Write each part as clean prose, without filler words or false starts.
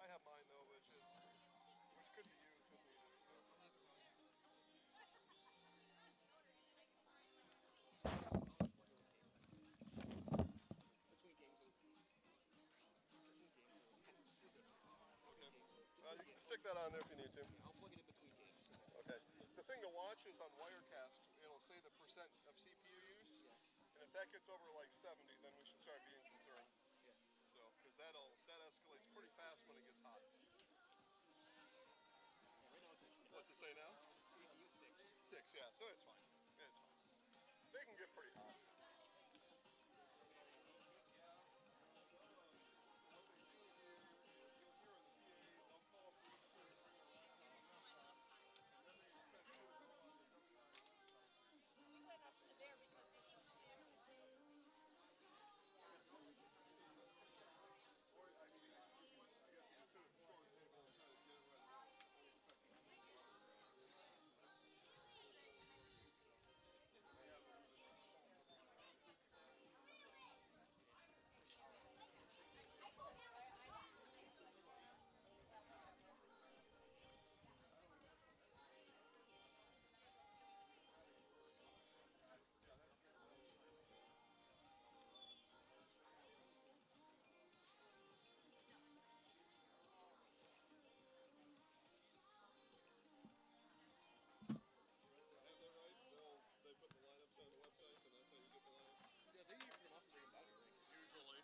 I have mine though, which could be used with me. Okay. You can stick that on there if you need to. Okay. The thing to watch is on Wirecast, it'll say the percent of CPU use, and if that gets over like 70, then we should start being concerned. So, because that escalates pretty fast when it gets hot. What's it say now? CPU 6. 6, yeah. So it's fine. It's fine. They can get pretty hot. They put the lineups on the website, and that's how you get the lineups. Yeah, they usually come up and bring them back. Usually.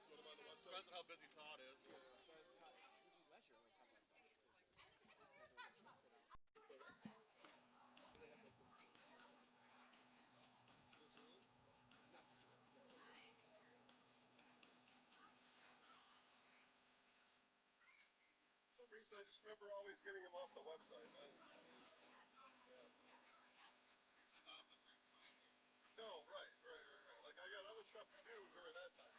Put them on the website. Depends on how busy Todd is. Yeah. Last year, only talked about For some reason, I just remember always getting them off the website. No, right. Like, I got other stuff to do during that time.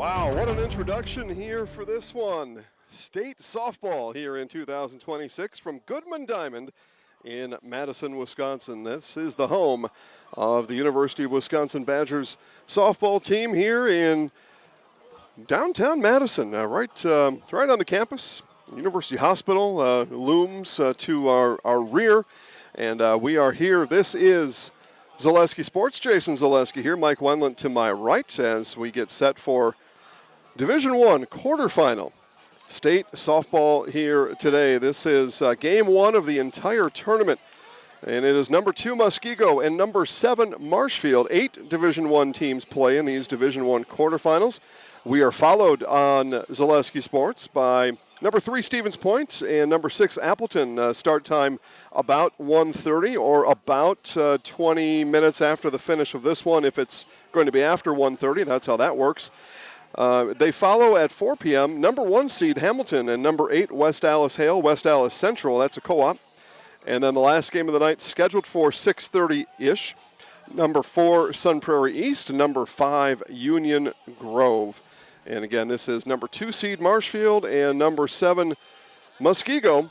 Wow, what an introduction here for this one. State softball here in 2026 from Goodman Diamond in Madison, Wisconsin. This is the home of the University of Wisconsin Badgers softball team here in downtown Madison, right on the campus. University Hospital looms to our rear, and we are here. This is Zaleski Sports. Jason Zaleski here, Mike Wendlandt to my right as we get set for Division I quarterfinal state softball here today. This is game one of the entire tournament, and it is number 2 Muskego and number 7 Marshfield. 8 Division I teams play in these Division I quarterfinals. We are followed on Zaleski Sports by number 3 Stevens Point and number 6 Appleton. Start time about 1:30 or about 20 minutes after the finish of this one. If it's going to be after 1:30, that's how that works. They follow at 4 p.m. number 1 seed Hamilton and number 8 West Allis Hale, West Allis Central. That's a co-op. And then the last game of the night scheduled for 6:30-ish. Number 4 Sun Prairie East, number 5 Union Grove. And again, this is number 2 seed Marshfield and number 7 Muskego.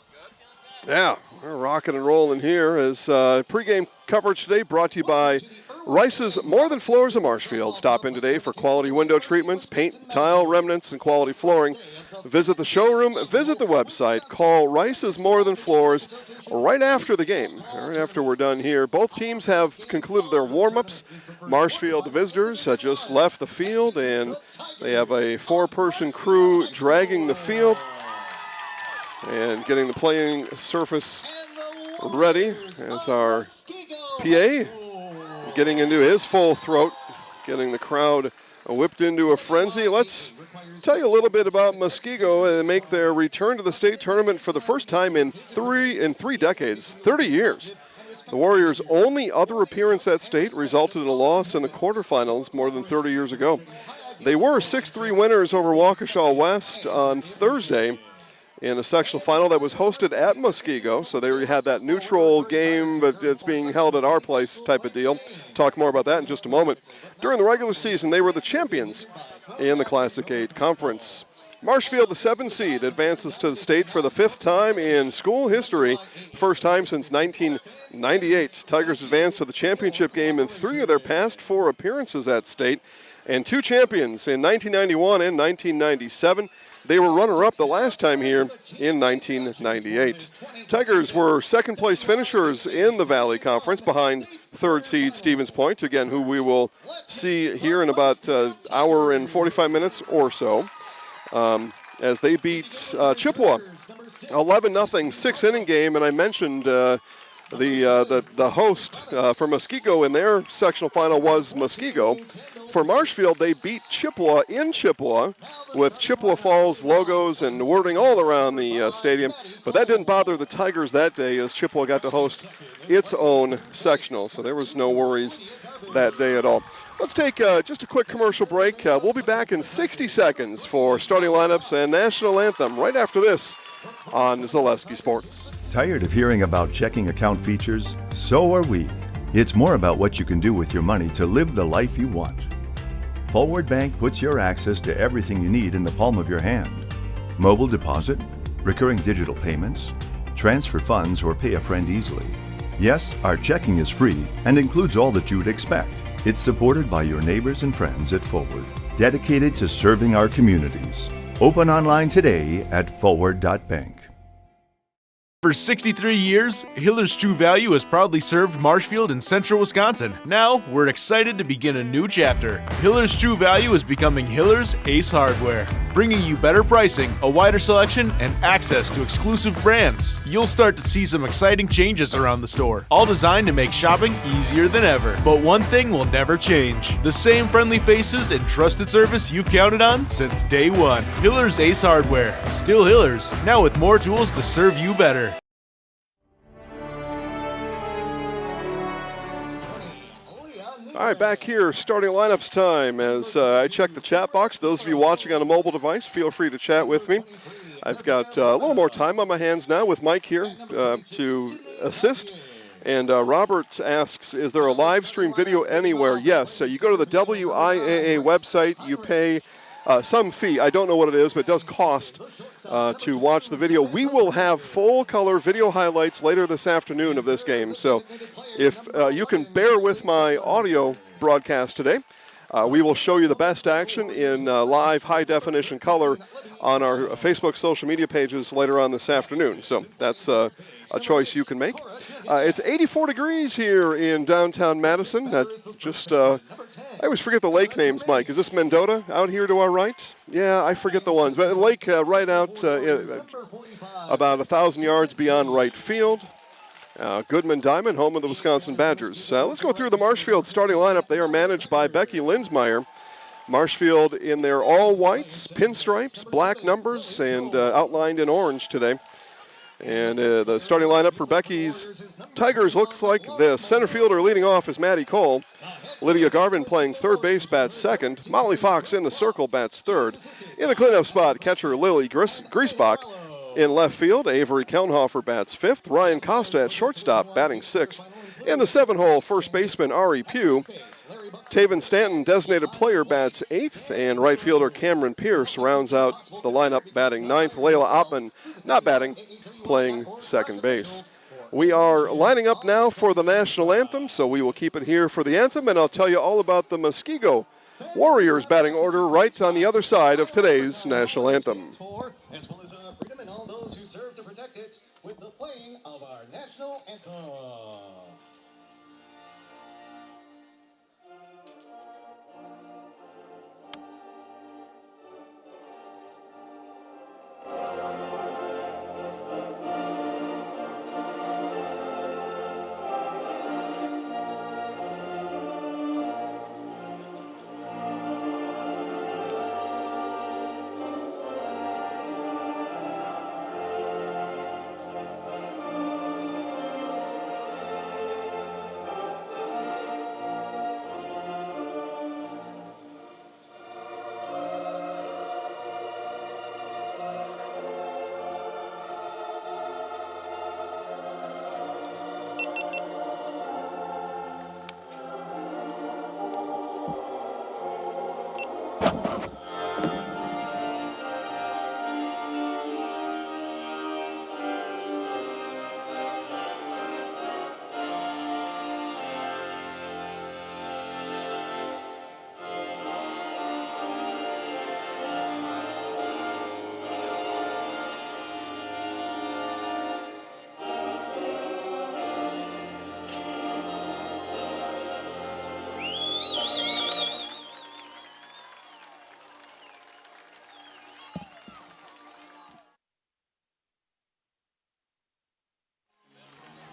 Yeah, we're rocking and rolling here as pregame coverage today brought to you by Rice's More Than Floors of Marshfield. Stop in today for quality window treatments, paint, tile, remnants, and quality flooring. Visit the showroom, visit the website, call Rice's More Than Floors right after the game, right after we're done here. Both teams have concluded their warm-ups. Marshfield, the visitors, just left the field, and they have a 4-person crew dragging the field and getting the playing surface ready as our PA getting into his full throat, getting the crowd whipped into a frenzy. Let's tell you a little bit about Muskego and make their return to the state tournament for the first time in three decades, 30 years. The Warriors' only other appearance at state resulted in a loss in the quarterfinals more than 30 years ago. They were 6-3 winners over Waukesha West on Thursday in a sectional final that was hosted at Muskego. So they had that neutral game, but it's being held at our place type of deal. Talk more about that in just a moment. During the regular season, they were the champions in the Classic 8 Conference. Marshfield, the 7 seed, advances to the state for the 5th time in school history, first time since 1998. Tigers advanced to the championship game in 3 of their past 4 appearances at state, and 2 champions in 1991 and 1997. They were runner-up the last time here in 1998. Tigers were second-place finishers in the Valley Conference behind 3rd seed Stevens Point, again, who we will see here in about an hour and 45 minutes or so, as they beat Chippewa 11-0, 6-inning game. And I mentioned the host for Muskego in their sectional final was Muskego. For Marshfield, they beat Chippewa in Chippewa with Chippewa Falls logos and wording all around the stadium. But that didn't bother the Tigers that day as Chippewa got to host its own sectional. So there was no worries that day at all. Let's take just a quick commercial break. We'll be back in 60 seconds for starting lineups and national anthem right after this on Zaleski Sports. Tired of hearing about checking account features? So are we. It's more about what you can do with your money to live the life you want. Forward Bank puts your access to everything you need in the palm of your hand. Mobile deposit, recurring digital payments, transfer funds, or pay a friend easily. Yes, our checking is free and includes all that you would expect. It's supported by your neighbors and friends at Forward, dedicated to serving our communities. Open online today at forward.bank. For 63 years, Hiller's True Value has proudly served Marshfield and central Wisconsin. Now, we're excited to begin a new chapter. Hiller's True Value is becoming Hiller's Ace Hardware, bringing you better pricing, a wider selection, and access to exclusive brands. You'll start to see some exciting changes around the store, all designed to make shopping easier than ever. But one thing will never change: the same friendly faces and trusted service you've counted on since day one. Hiller's Ace Hardware, still Hiller's, now with more tools to serve you better. All right, back here, starting lineups time as I check the chat box. Those of you watching on a mobile device, feel free to chat with me. I've got a little more time on my hands now with Mike here to assist. And Robert asks, is there a live stream video anywhere? Yes. You go to the WIAA website, you pay some fee. I don't know what it is, but it does cost to watch the video. We will have full-color video highlights later this afternoon of this game. So if you can bear with my audio broadcast today, we will show you the best action in live high-definition color on our Facebook social media pages later on this afternoon. So that's a choice you can make. It's 84 degrees here in downtown Madison. I always forget the lake names, Mike. Is this Mendota out here to our right? Yeah, I forget the ones. But lake right out about 1,000 yards beyond right field. Goodman Diamond, home of the Wisconsin Badgers. Let's go through the Marshfield starting lineup. They are managed by Becky Linsmeyer. Marshfield in their all whites, pinstripes, black numbers, and outlined in orange today. And the starting lineup for Becky's Tigers looks like this. Center fielder leading off is Maddie Cole. Lydia Garvin playing third base, bats second. Molly Fox in the circle, bats third. In the cleanup spot, catcher Lily Griesbach. In left field, Avery Kelnhofer bats fifth. Ryan Costa at shortstop, batting sixth. In the 7-hole, first baseman Ari Pugh. Taven Stanton, designated player, bats eighth. And right fielder Cameron Pierce rounds out the lineup, batting ninth. Layla Oppman, not batting, playing second base. We are lining up now for the national anthem, so we will keep it here for the anthem, and I'll tell you all about the Muskego Warriors batting order right on the other side of today's national anthem. As well as our freedom and all those who serve to protect it with the playing of our national anthem.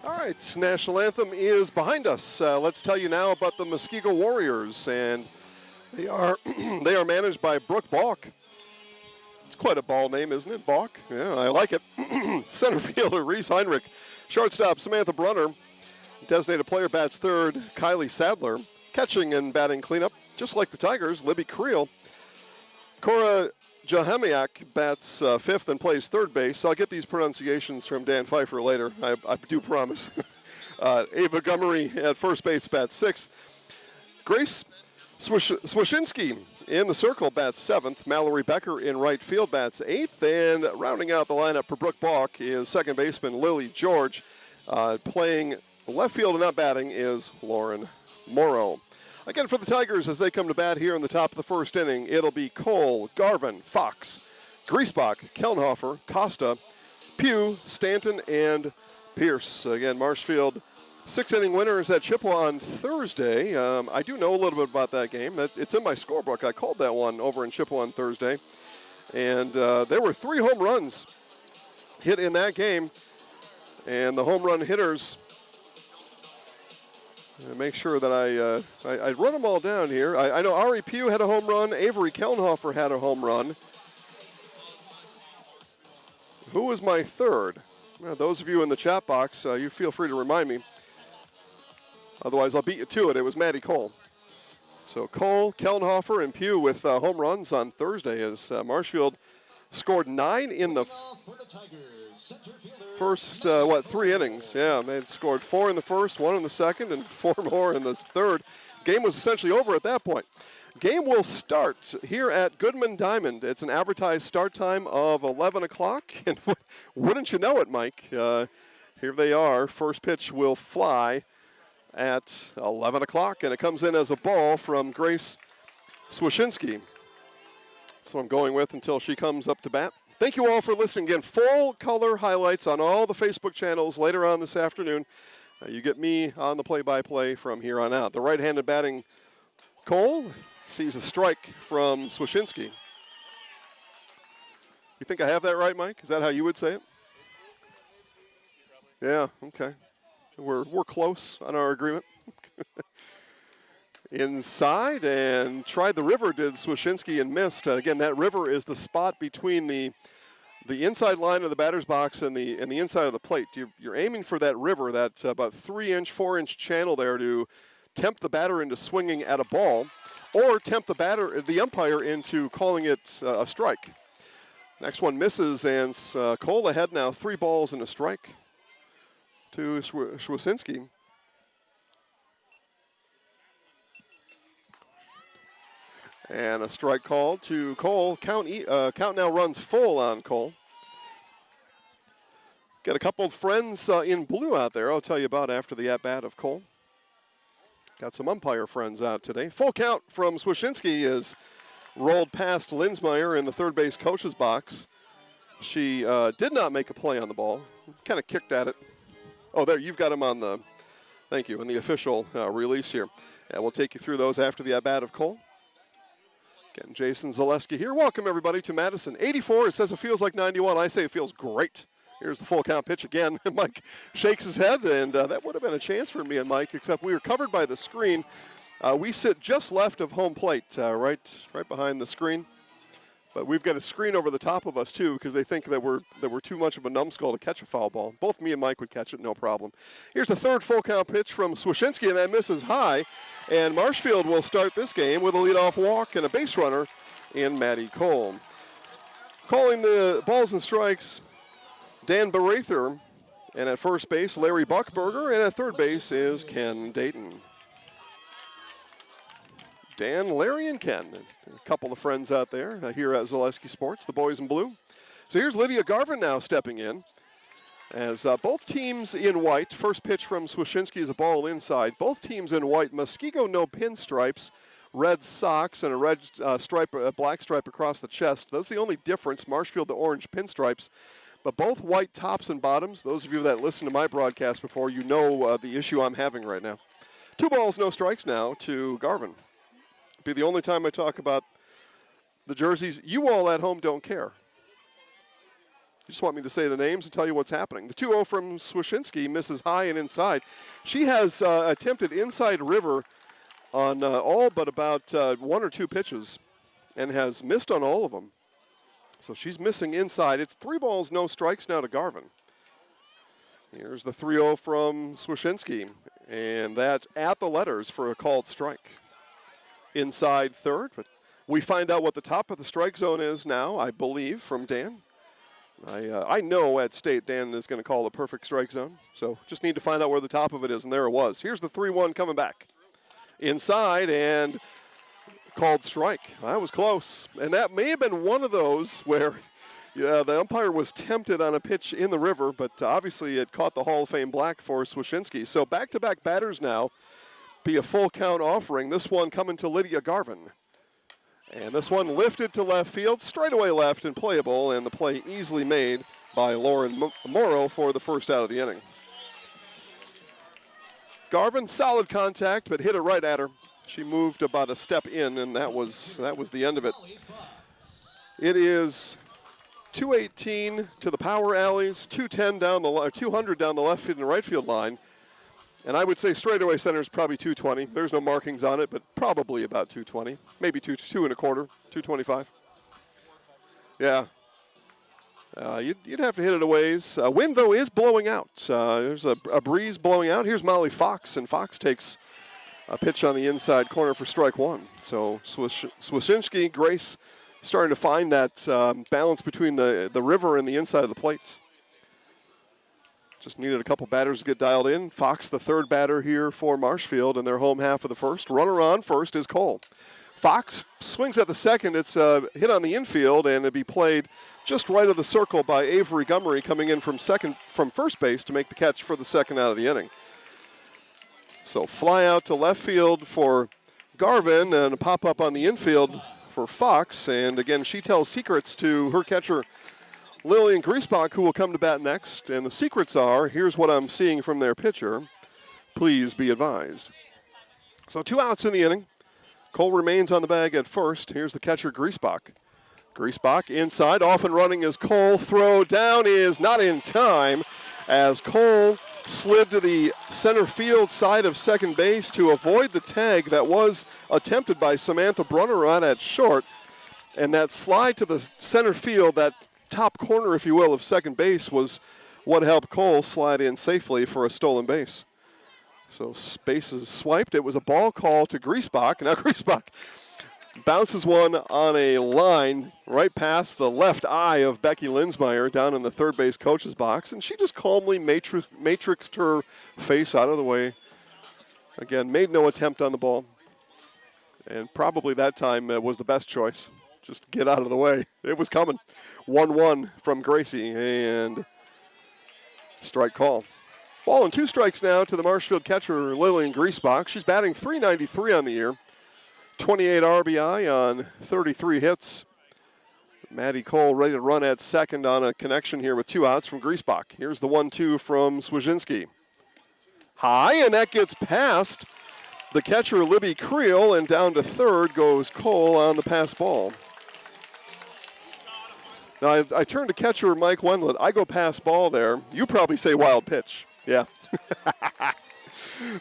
All right, national anthem is behind us. Let's tell you now about the Muskego Warriors, and they are they are managed by Brooke Balk. It's quite a ball name, isn't it, Balk? Yeah, I like it. Center fielder Reese Heinrich, shortstop Samantha Brunner, designated player bats third Kylie Sadler, catching and batting cleanup, just like the Tigers, Libby Creel. Cora Jahemiak bats fifth and plays third base. I'll get these pronunciations from Dan Pfeiffer later, I do promise. Ava Gummery at first base bats sixth. Grace Swashinsky in the circle bats seventh. Mallory Becker in right field bats eighth. And rounding out the lineup for Brooke Balk is second baseman Lily George. Playing left field and not batting is Lauren Morrow. Again, for the Tigers, as they come to bat here in the top of the first inning, it'll be Cole, Garvin, Fox, Griesbach, Kelnhofer, Costa, Pugh, Stanton, and Pierce. Again, Marshfield, 6-inning winners at Chippewa on Thursday. I do know a little bit about that game. It's in my scorebook. I called that one over in Chippewa on Thursday. And there were 3 home runs hit in that game. And the home run hitters... make sure that I run them all down here. I know Ari Pugh had a home run. Avery Kelnhofer had a home run. Who was my third? Well, those of you in the chat box, you feel free to remind me. Otherwise, I'll beat you to it. It was Maddie Cole. So Cole, Kelnhofer, and Pugh with home runs on Thursday as Marshfield scored 9 in the first, 3 innings. Yeah, they had scored 4 in the first, 1 in the second, and 4 more in the third. Game was essentially over at that point. Game will start here at Goodman Diamond. It's an advertised start time of 11 o'clock. And wouldn't you know it, Mike? Here they are. First pitch will fly at 11 o'clock, and it comes in as a ball from Grace Swashinski. That's what I'm going with until she comes up to bat. Thank you all for listening. Again, full color highlights on all the Facebook channels later on this afternoon. You get me on the play-by-play from here on out. The right-handed batting Cole sees a strike from Swashinski. You think I have that right, Mike? Is that how you would say it? Yeah, okay. We're close on our agreement. Inside, and tried the river, did Swashinski, and missed. Again, that river is the spot between the inside line of the batter's box and the inside of the plate. You're aiming for that river, that about 3-inch, 4-inch channel there to tempt the batter into swinging at a ball, or tempt the umpire into calling it a strike. Next one misses, and Cole ahead now, 3 balls and a strike to Swashinski. And a strike called to Cole. Count now runs full on Cole. Got a couple of friends in blue out there I'll tell you about after the at-bat of Cole. Got some umpire friends out today. Full count from Swashinski is rolled past Linsmeyer in the third base coach's box. She did not make a play on the ball. Kind of kicked at it. Oh, there, you've got him on the, thank you, in the official release here. And we'll take you through those after the at-bat of Cole. Again, Jason Zaleski here. Welcome, everybody, to Madison. 84, it says it feels like 91. I say it feels great. Here's the full count pitch again. Mike shakes his head, and that would have been a chance for me and Mike, except we were covered by the screen. We sit just left of home plate, right behind the screen. But we've got a screen over the top of us, too, because they think that we're too much of a numbskull to catch a foul ball. Both me and Mike would catch it, no problem. Here's the third full count pitch from Swashinski, and that misses high. And Marshfield will start this game with a leadoff walk and a base runner in Maddie Cole. Calling the balls and strikes, Dan Berather. And at first base, Larry Buckberger. And at third base is Ken Dayton. Dan, Larry, and Ken. A couple of friends out there here at Zaleski Sports, the boys in blue. So here's Lydia Garvin now stepping in. As both teams in white. First pitch from Swashinski is a ball inside. Both teams in white. Muskego no pinstripes, red socks, and a red stripe, a black stripe across the chest. That's the only difference. Marshfield the orange pinstripes. But both white tops and bottoms. Those of you that listened to my broadcast before, you know the issue I'm having right now. 2 balls, no strikes now to Garvin. Be the only time I talk about the jerseys. You all at home don't care. You just want me to say the names and tell you what's happening. The 2-0 from Swashinski misses high and inside. She has attempted inside river on all but about 1 or 2 pitches and has missed on all of them. So she's missing inside. It's 3 balls, no strikes now to Garvin. Here's the 3-0 from Swashinski, and that's at the letters for a called strike. Inside third, but we find out what the top of the strike zone is now, I believe, from Dan. I know at State Dan is going to call the perfect strike zone, so just need to find out where the top of it is, and there it was. Here's the 3-1 coming back. Inside and called strike. That was close, and that may have been one of those where the umpire was tempted on a pitch in the river, but obviously it caught the Hall of Fame black for Swashinski. So back-to-back batters now. Be a full count offering. This one coming to Lydia Garvin. And this one lifted to left field, straightaway left and playable, and the play easily made by Lauren Morrow for the first out of the inning. Garvin, solid contact, but hit it right at her. She moved about a step in, and that was the end of it. It is 218 to the power alleys, 210 down the 200 down the left field and right field line. And I would say straightaway center is probably 220. There's no markings on it, but probably about 220. Maybe 2 1/4, 225. Yeah. You'd have to hit it a ways. Wind, though, is blowing out. There's a breeze blowing out. Here's Molly Fox, and Fox takes a pitch on the inside corner for strike 1. So Swashinski, Grace, starting to find that balance between the river and the inside of the plate. Just needed a couple batters to get dialed in. Fox, the third batter here for Marshfield in their home half of the first. Runner on first is Cole. Fox swings at the second. It's hit on the infield, and it'd be played just right of the circle by Avery Gummery, coming in from first base to make the catch for the second out of the inning. So fly out to left field for Garvin and a pop-up on the infield for Fox. And again, she tells secrets to her catcher, Lillian Griesbach, who will come to bat next. And the secrets are, here's what I'm seeing from their pitcher. Please be advised. So 2 outs in the inning. Cole remains on the bag at first. Here's the catcher, Griesbach. Griesbach inside, off and running is Cole. Throw down is not in time as Cole slid to the center field side of second base to avoid the tag that was attempted by Samantha Brunner on at short. And that slide to the center field, that top corner, if you will, of second base was what helped Cole slide in safely for a stolen base. So bases swiped. It was a ball call to Griesbach. Now Griesbach bounces one on a line right past the left eye of Becky Linsmeyer down in the third base coach's box, and she just calmly matrixed her face out of the way. Again, made no attempt on the ball, and probably that time was the best choice. Just get out of the way. It was coming. 1-1 from Gracie, and strike call. Ball and 2 strikes now to the Marshfield catcher, Lillian Griesbach. She's batting .393 on the year. 28 RBI on 33 hits. Maddie Cole ready to run at second on a connection here with 2 outs from Griesbach. Here's the 1-2 from Swazinski. High, and that gets past the catcher, Libby Creel, and down to third goes Cole on the pass ball. Now, I turn to catcher Mike Wendland. I go pass ball there. You probably say wild pitch. Yeah.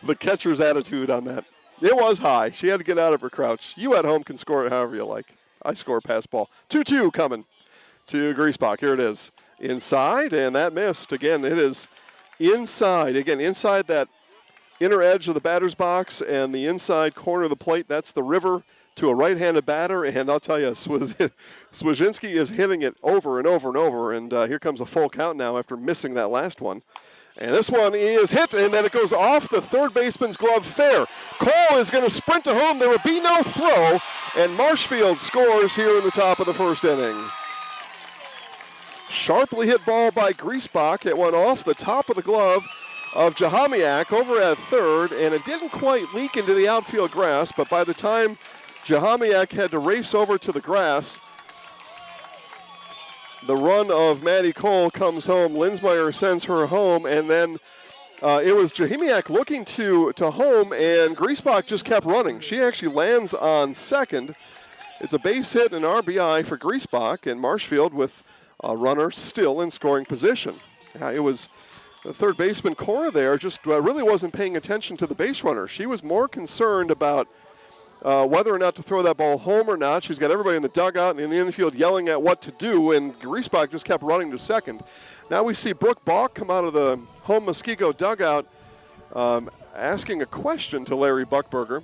The catcher's attitude on that. It was high. She had to get out of her crouch. You at home can score it however you like. I score pass ball. 2-2 coming to Griesbach. Here it is. Inside, and that missed. Again, it is inside. Again, inside that inner edge of the batter's box and the inside corner of the plate. That's the river to a right-handed batter. And I'll tell you, Swazinski is hitting it over and over and over. And here comes a full count now after missing that last one. And this one is hit, and then it goes off the third baseman's glove fair. Cole is going to sprint to home. There will be no throw, and Marshfield scores here in the top of the first inning. Sharply hit ball by Griesbach. It went off the top of the glove of Jahamiak over at third, and it didn't quite leak into the outfield grass, but by the time Jahamiak had to race over to the grass, the run of Maddie Cole comes home. Linsmeyer sends her home, and then it was Jahamiak looking to home, and Griesbach just kept running. She actually lands on second. It's a base hit and RBI for Griesbach, and Marshfield with a runner still in scoring position. It was the third baseman, Cora, there just really wasn't paying attention to the base runner. She was more concerned about whether or not to throw that ball home or not. She's got everybody in the dugout and in the infield yelling at what to do, and Griesbach just kept running to second. Now we see Brooke Balk come out of the home Muskego dugout asking a question to Larry Buckberger.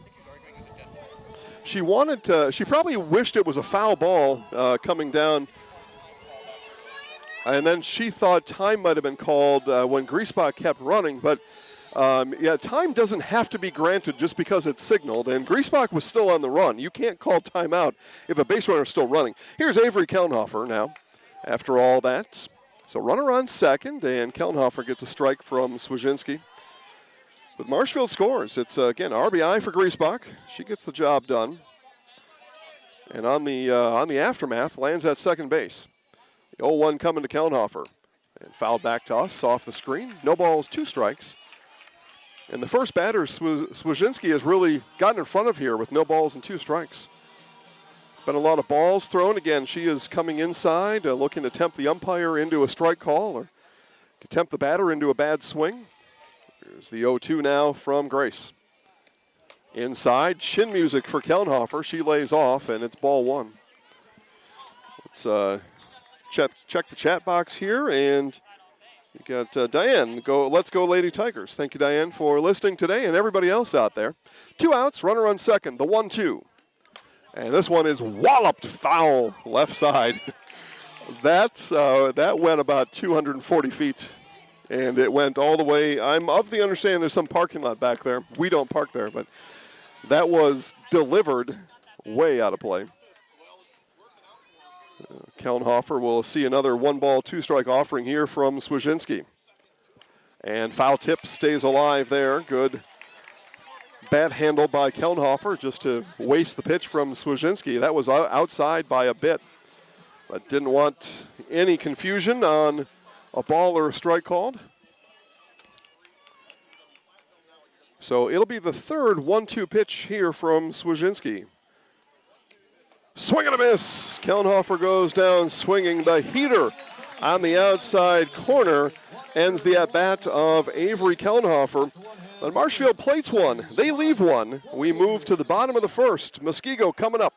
She probably wished it was a foul ball coming down, and then she thought time might have been called when Griesbach kept running, but time doesn't have to be granted just because it's signaled, and Griesbach was still on the run. You can't call timeout if a base runner is still running. Here's Avery Kellenhofer now after all that. So runner on second, and Kellenhofer gets a strike from Swazinski. But Marshfield scores. It's, again, RBI for Griesbach. She gets the job done. And on the aftermath, lands at second base. The 0-1 coming to Kellenhofer. And fouled back to us off the screen. No balls, 2 strikes. And the first batter, Swazinski, has really gotten in front of here with no balls and 2 strikes. Been a lot of balls thrown. Again, she is coming inside, looking to tempt the umpire into a strike call or to tempt the batter into a bad swing. Here's the 0-2 now from Grace. Inside, chin music for Kellenhofer. She lays off, and it's ball 1. Let's check the chat box here, and you got Diane. Let's go Lady Tigers. Thank you, Diane, for listening today, and everybody else out there. 2 outs, runner on second, the 1-2. And this one is walloped foul left side. That went about 240 feet, and it went all the way. I'm of the understanding there's some parking lot back there. We don't park there, but that was delivered way out of play. Kellenhofer will see another 1-ball, 2-strike offering here from Swajinski. And foul tip stays alive there. Good bat handle by Kellenhofer just to waste the pitch from Swajinski. That was outside by a bit, but didn't want any confusion on a ball or a strike called. So it'll be the third 1-2 pitch here from Swajinski. Swing and a miss. Kellenhofer goes down swinging. The heater on the outside corner ends the at-bat of Avery Kellenhofer. But Marshfield plates one. They leave one. We move to the bottom of the first. Muskego coming up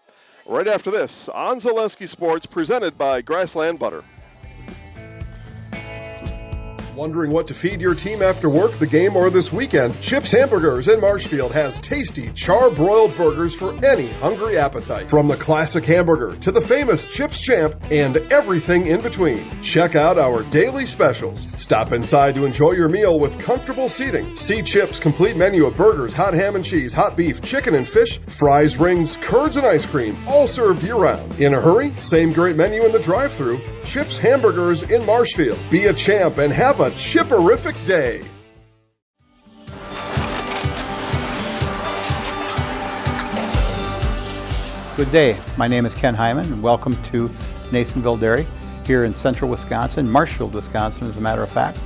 right after this on Zaleski Sports, presented by Grassland Butter. Wondering what to feed your team after work, the game, or this weekend? Chips Hamburgers in Marshfield has tasty char-broiled burgers for any hungry appetite. From the classic hamburger to the famous Chips Champ and everything in between. Check out our daily specials. Stop inside to enjoy your meal with comfortable seating. See Chips' complete menu of burgers, hot ham and cheese, hot beef, chicken and fish, fries, rings, curds, and ice cream, all served year-round. In a hurry? Same great menu in the drive-thru. Chips Hamburgers in Marshfield. Be a champ and have a chipperific day. Good day. My name is Ken Hyman, and welcome to Nasonville Dairy here in central Wisconsin, Marshfield, Wisconsin, as a matter of fact.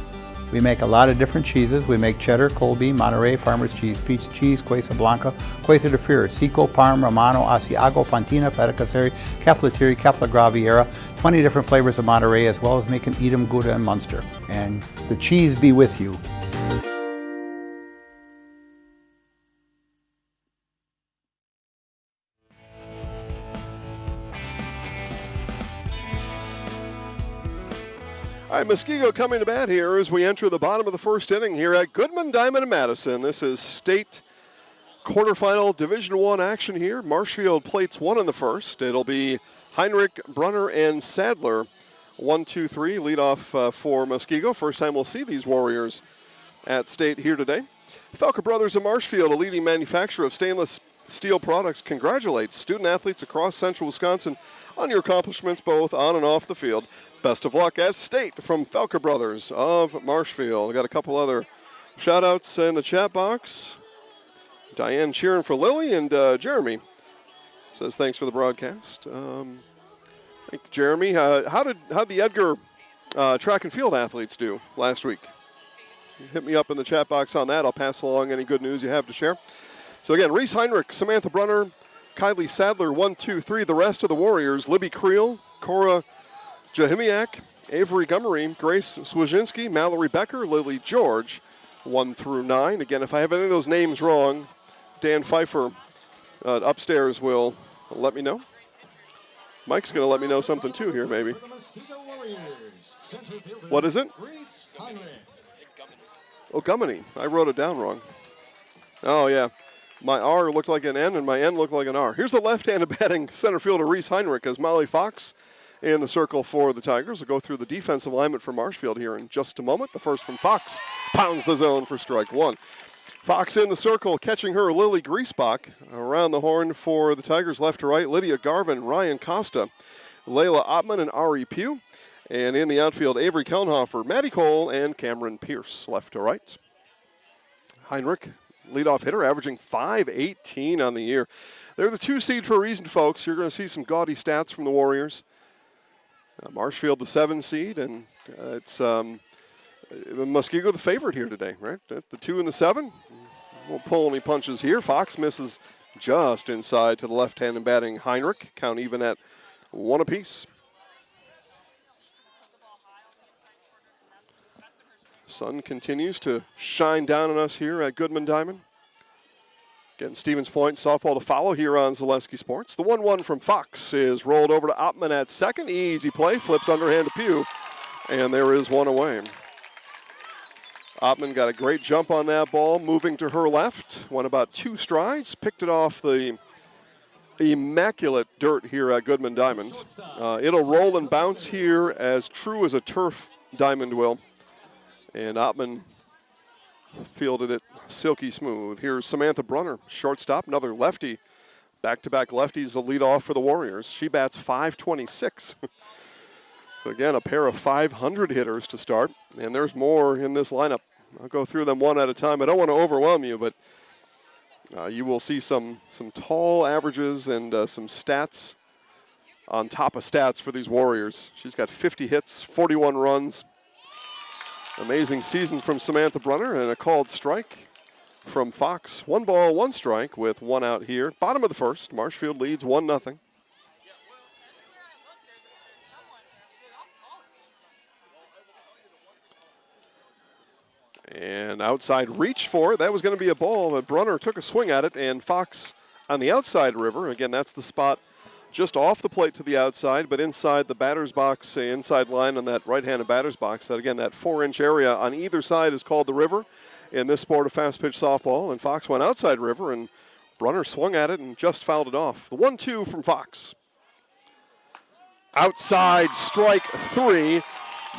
We make a lot of different cheeses. We make cheddar, Colby, Monterey, Farmer's Cheese, Pizza Cheese, Quesa Blanca, Quesa de Fear, Seco, Parm, Romano, Asiago, Fontina, Feta Caseri, Keflatiri, Kefla Graviera, 20 different flavors of Monterey, as well as making Edam, Gouda, and Munster. And the cheese be with you. All right, Muskego coming to bat here as we enter the bottom of the first inning here at Goodman, Diamond, and Madison. This is state quarterfinal Division I action here. Marshfield plates one in the first. It'll be Heinrich, Brunner, and Sadler. 1, 2, 3 leadoff for Muskego. First time we'll see these Warriors at state here today. Falca Brothers of Marshfield, a leading manufacturer of stainless steel products, congratulates student athletes across central Wisconsin on your accomplishments both on and off the field. Best of luck at state from Falca Brothers of Marshfield. Got a couple other shout-outs in the chat box. Diane cheering for Lily, and Jeremy says thanks for the broadcast. Thank you, Jeremy. How'd the Edgar track and field athletes do last week? Hit me up in the chat box on that. I'll pass along any good news you have to share. So again, Reese Heinrich, Samantha Brunner, Kylie Sadler, 1, 2, 3. The rest of the Warriors, Libby Creel, Cora Jahimiak, Avery Gummery, Grace Swajinski, Mallory Becker, Lily George, 1 through 9. Again, if I have any of those names wrong, Dan Pfeiffer upstairs will let me know. Mike's going to let me know something too here, maybe. What is it? Oh, Gummany. I wrote it down wrong. Oh, yeah. My R looked like an N, and my N looked like an R. Here's the left-handed batting center fielder, Reese Heinrich, as Molly Fox in the circle for the Tigers. We'll go through the defensive alignment for Marshfield here in just a moment. The first from Fox pounds the zone for strike one. Fox in the circle, catching her, Lily Griesbach. Around the horn for the Tigers, left to right, Lydia Garvin, Ryan Costa, Layla Ottman, and Ari Pugh. And in the outfield, Avery Kellenhofer, Maddie Cole, and Cameron Pierce, left to right. Heinrich, leadoff hitter, averaging .518 on the year. They're the 2 seed for a reason, folks. You're going to see some gaudy stats from the Warriors. Marshfield, the 7 seed, and it's Muskego, the favorite here today, right? The 2 and the 7. Won't pull any punches here. Fox misses just inside to the left-handed batting Heinrich. Count even at 1 apiece. Sun continues to shine down on us here at Goodman Diamond. Again, Stevens Point softball to follow here on Zaleski Sports. The 1-1 from Fox is rolled over to Ottman at second. Easy play, flips underhand to Pugh, and there is one away. Ottman got a great jump on that ball, moving to her left. Went about 2 strides, picked it off the immaculate dirt here at Goodman Diamond. It'll roll and bounce here as true as a turf diamond will. And Ottman fielded it silky smooth. Here's Samantha Brunner, shortstop, another lefty Back-to-back lefties will lead off for the Warriors. She bats .526. So again, a pair of 500 hitters to start, and there's more in this lineup. I'll go through them one at a time. I don't want to overwhelm you, but you will see some tall averages and some stats on top of stats for these Warriors. She's got 50 hits, 41 runs. Amazing season from Samantha Brunner, and a called strike from Fox. 1 ball, 1 strike with 1 out here. Bottom of the first, Marshfield leads 1-0. And outside reach for it. That was going to be a ball, but Brunner took a swing at it, and Fox on the outside river. Again, that's the spot just off the plate to the outside, but inside the batter's box, inside line on that right-handed batter's box. That, again, that 4-inch area on either side is called the river in this sport of fast-pitch softball. And Fox went outside river, and Brunner swung at it and just fouled it off. The 1-2 from Fox. Outside strike 3.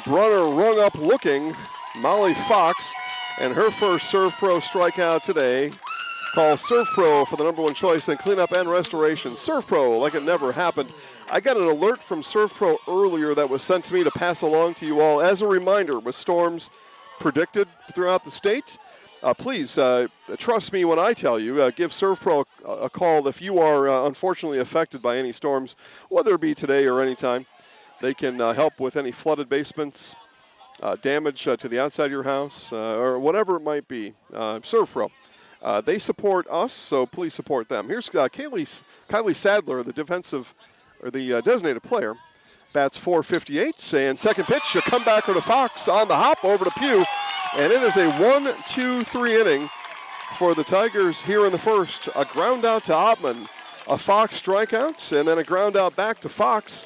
Brunner rung up looking. Molly Fox, and her first Serve Pro strikeout today. Call Serve Pro for the #1 choice in cleanup and restoration. Serve Pro like it never happened. I got an alert from Serve Pro earlier that was sent to me to pass along to you all as a reminder with storms predicted throughout the state. Please trust me when I tell you, give Serve Pro a call if you are unfortunately affected by any storms, whether it be today or any time. They can help with any flooded basements, damage to the outside of your house, or whatever it might be. Serve Pro. They support us, so please support them. Here's Kylie Sadler, the designated player. Bats .458, and second pitch, a comebacker to Fox on the hop over to Pugh, and it is a 1-2-3 inning for the Tigers here in the first. A ground out to Ottman, a Fox strikeout, and then a ground out back to Fox.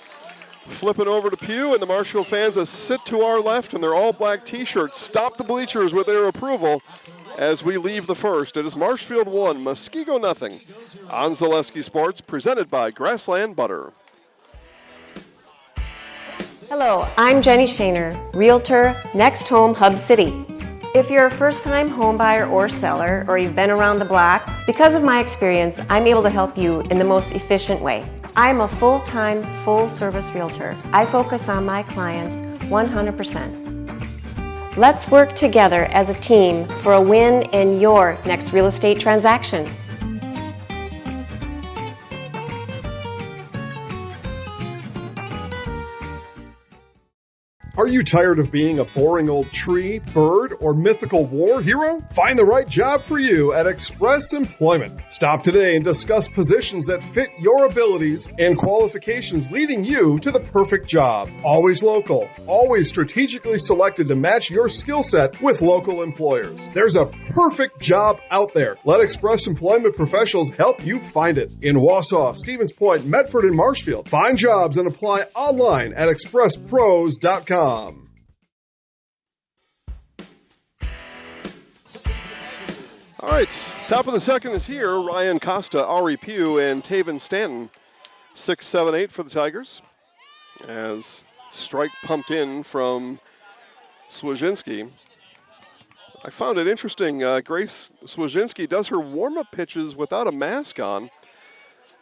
Flipping over to Pugh, and the Marshfield fans sit to our left in their all-black T-shirts. Stop the bleachers with their approval as we leave the first. It is Marshfield 1, Muskego 0 on Zaleski Sports, presented by Grassland Butter. Hello, I'm Jenny Shaner, Realtor, Next Home Hub City. If you're a first-time home buyer or seller, or you've been around the block, because of my experience, I'm able to help you in the most efficient way. I'm a full-time, full-service realtor. I focus on my clients 100%. Let's work together as a team for a win in your next real estate transaction. Are you tired of being a boring old tree, bird, or mythical war hero? Find the right job for you at Express Employment. Stop today and discuss positions that fit your abilities and qualifications, leading you to the perfect job. Always local, always strategically selected to match your skill set with local employers. There's a perfect job out there. Let Express Employment professionals help you find it. In Wausau, Stevens Point, Medford, and Marshfield. Find jobs and apply online at expresspros.com. All right, top of the second is here. Ryan Costa, Ari Pugh, and Taven Stanton. 6, 7, 8 for the Tigers. As strike pumped in from Swajinski. I found it interesting. Grace Swajinski does her warm-up pitches without a mask on.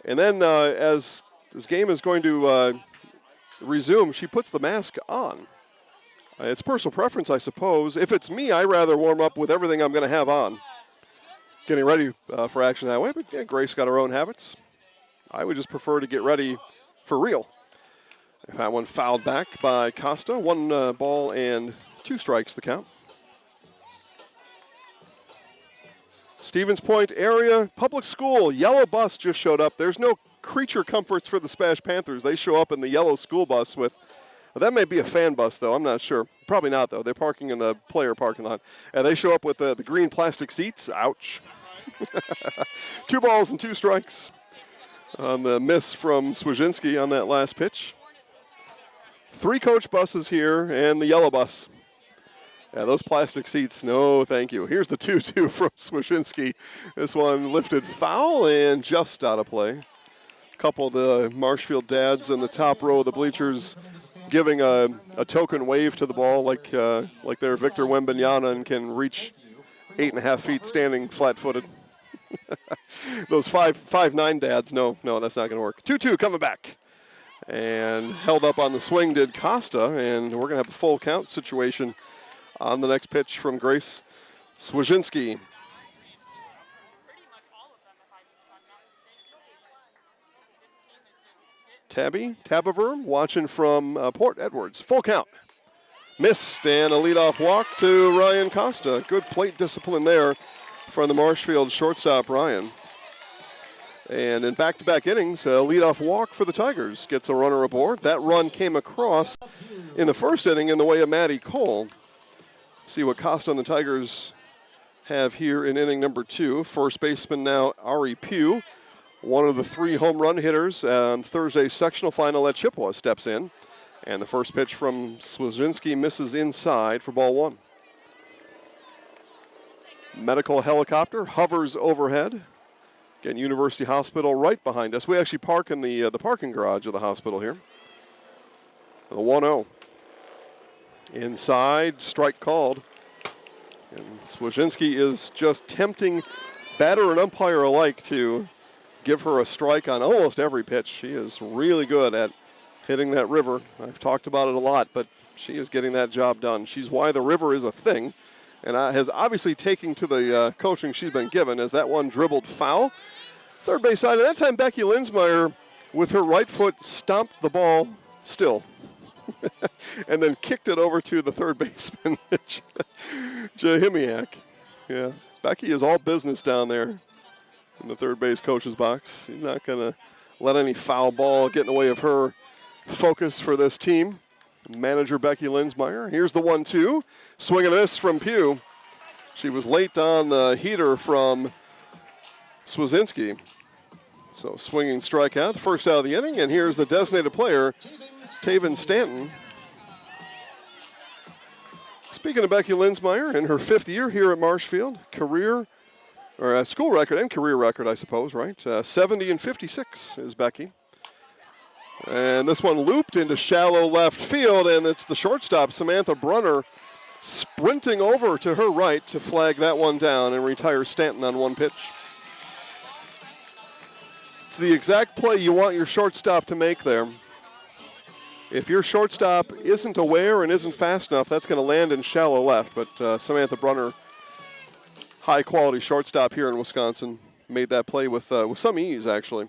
And then as this game is going to resume, she puts the mask on. It's personal preference, I suppose. If it's me, I'd rather warm up with everything I'm going to have on. Getting ready for action that way, but yeah, Grace got her own habits. I would just prefer to get ready for real. If that one fouled back by Costa, 1 ball and 2 strikes the count. Stevens Point area, public school, yellow bus just showed up. There's no creature comforts for the Smash Panthers. They show up in the yellow school bus with, well, that may be a fan bus, though. I'm not sure. Probably not, though. They're parking in the player parking lot. And they show up with the green plastic seats. Ouch. 2 balls and 2 strikes on the miss from Swajinski on that last pitch. 3 coach buses here and the yellow bus. Yeah, those plastic seats, no thank you. Here's the 2-2 from Swajinski. This one lifted foul and just out of play. A couple of the Marshfield dads in the top row of the bleachers giving a token wave to the ball like they're Victor Wembanyama and can reach 8.5 feet standing flat-footed. Those 5'9" dads, no, that's not going to work. 2-2 coming back. And held up on the swing did Costa, and we're going to have a full count situation on the next pitch from Grace Swazinski. Tabaver watching from Port Edwards. Full count. Missed, and a leadoff walk to Ryan Costa. Good plate discipline there from the Marshfield shortstop, Ryan. And in back-to-back innings, a leadoff walk for the Tigers. Gets a runner aboard. That run came across in the first inning in the way of Maddie Cole. See what Costa and the Tigers have here in inning number 2. First baseman now Ari Pugh. One of the 3 home run hitters on Thursday's sectional final at Chippewa steps in. And the first pitch from Swazinski misses inside for ball 1. Medical helicopter hovers overhead. Again, University Hospital right behind us. We actually park in the parking garage of the hospital here. The 1-0. Inside, strike called. And Swazinski is just tempting batter and umpire alike to give her a strike on almost every pitch. She is really good at hitting that river. I've talked about it a lot, but she is getting that job done. She's why the river is a thing, and has obviously taken to the coaching she's been given as that one dribbled foul. Third base side, and that time Becky Linsmeyer with her right foot stomped the ball still and then kicked it over to the third baseman, Jahimiak. Yeah, Becky is all business down there in the third base coach's box. She's not going to let any foul ball get in the way of her focus for this team. Manager Becky Linsmeyer. Here's the 1-2. Swing and a miss from Pugh. She was late on the heater from Swazinski. So swinging strikeout, first out of the inning, and here's the designated player, Taven Stanton. Speaking of Becky Linsmeyer, in her 5th year here at Marshfield, school record and career record, I suppose, right? 70-56 is Becky. And this one looped into shallow left field, and it's the shortstop, Samantha Brunner, sprinting over to her right to flag that one down and retire Stanton on one pitch. It's the exact play you want your shortstop to make there. If your shortstop isn't aware and isn't fast enough, that's going to land in shallow left. But Samantha Brunner, high-quality shortstop here in Wisconsin, made that play with some ease, actually.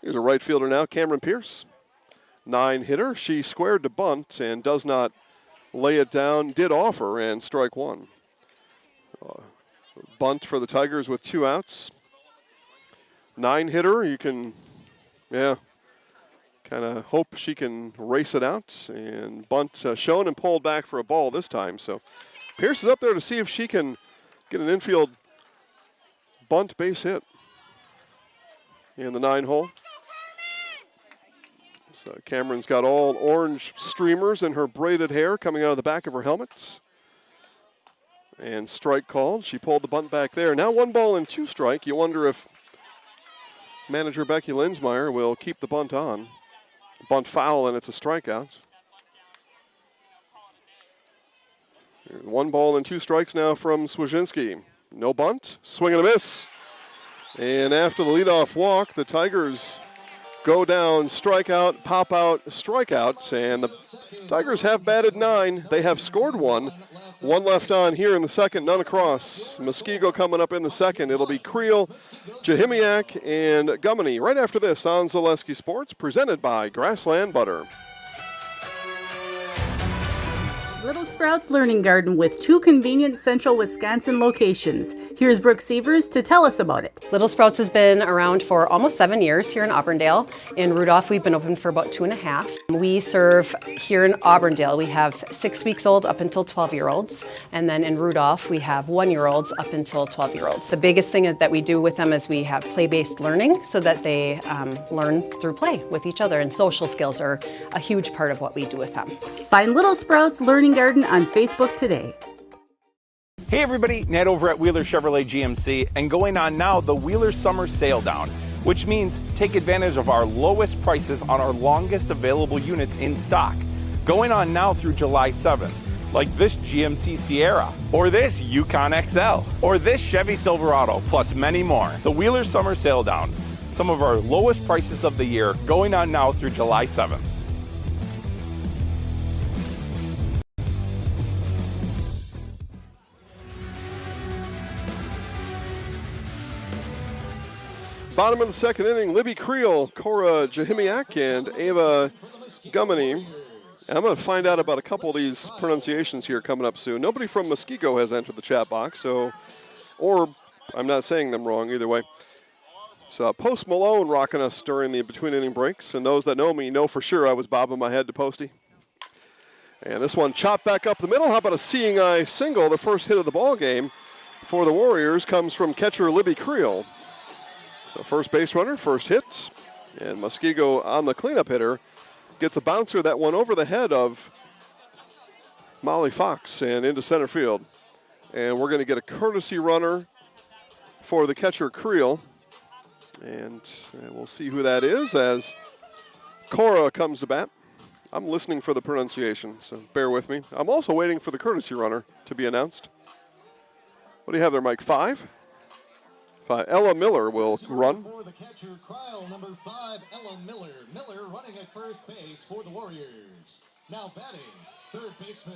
Here's a right fielder now, Cameron Pierce. 9-hitter. She squared to bunt and does not lay it down. Did offer, and strike 1. Bunt for the Tigers with 2 outs. 9-hitter, you can, kind of hope she can race it out. And bunt shown and pulled back for a ball this time. So Pierce is up there to see if she can get an infield bunt base hit in the 9-hole. So Cameron's got all orange streamers in her braided hair coming out of the back of her helmet. And strike called. She pulled the bunt back there. Now 1-2 strike. You wonder if manager Becky Linsmeyer will keep the bunt on. Bunt foul, and it's a strikeout. 1-2 strikes now from Swazinski. No bunt. Swing and a miss. And after the leadoff walk, the Tigers go down, strikeout, pop out, strikeouts, and the Tigers have batted 9. They have scored 1. 1 left on here in the second, none across. Muskego coming up in the second. It'll be Creel, Jahimiak, and Gummany. Right after this on Zaleski Sports, presented by Grassland Butter. Little Sprouts Learning Garden with 2 convenient central Wisconsin locations. Here's Brooke Sievers to tell us about it. Little Sprouts has been around for almost 7 years here in Auburndale. In Rudolph, we've been open for about 2.5. We serve here in Auburndale. We have 6 weeks old up until 12-year-olds. And then in Rudolph, we have 1-year-olds up until 12-year-olds. The biggest thing that we do with them is we have play-based learning so that they learn through play with each other. And social skills are a huge part of what we do with them. Find Little Sprouts Learning Garden on Facebook today. Hey everybody, Ned over at Wheeler Chevrolet GMC, and going on now the Wheeler Summer Sale Down, which means take advantage of our lowest prices on our longest available units in stock. Going on now through July 7th. like this GMC Sierra, or this Yukon XL, or this Chevy Silverado, plus many more. The Wheeler Summer Sale Down. Some of our lowest prices of the year going on now through July 7th. Bottom of the second inning, Libby Creel, Cora Jahimiak, and Ava Gummany. I'm going to find out about a couple of these pronunciations here coming up soon. Nobody from Muskego has entered the chat box, or I'm not saying them wrong either way. So Post Malone rocking us during the between inning breaks, and those that know me know for sure I was bobbing my head to Posty. And this one chopped back up the middle. How about a seeing eye single? The first hit of the ball game for the Warriors comes from catcher Libby Creel. So first base runner, first hit, and Muskego on the cleanup hitter gets a bouncer that went over the head of Molly Fox and into center field. And we're going to get a courtesy runner for the catcher Creel. And we'll see who that is as Cora comes to bat. I'm listening for the pronunciation, so bear with me. I'm also waiting for the courtesy runner to be announced. What do you have there, Mike? 5? Ella Miller will run. For the catcher, Cryle, number 5, Ella Miller. Miller running at first base for the Warriors. Now batting, third baseman,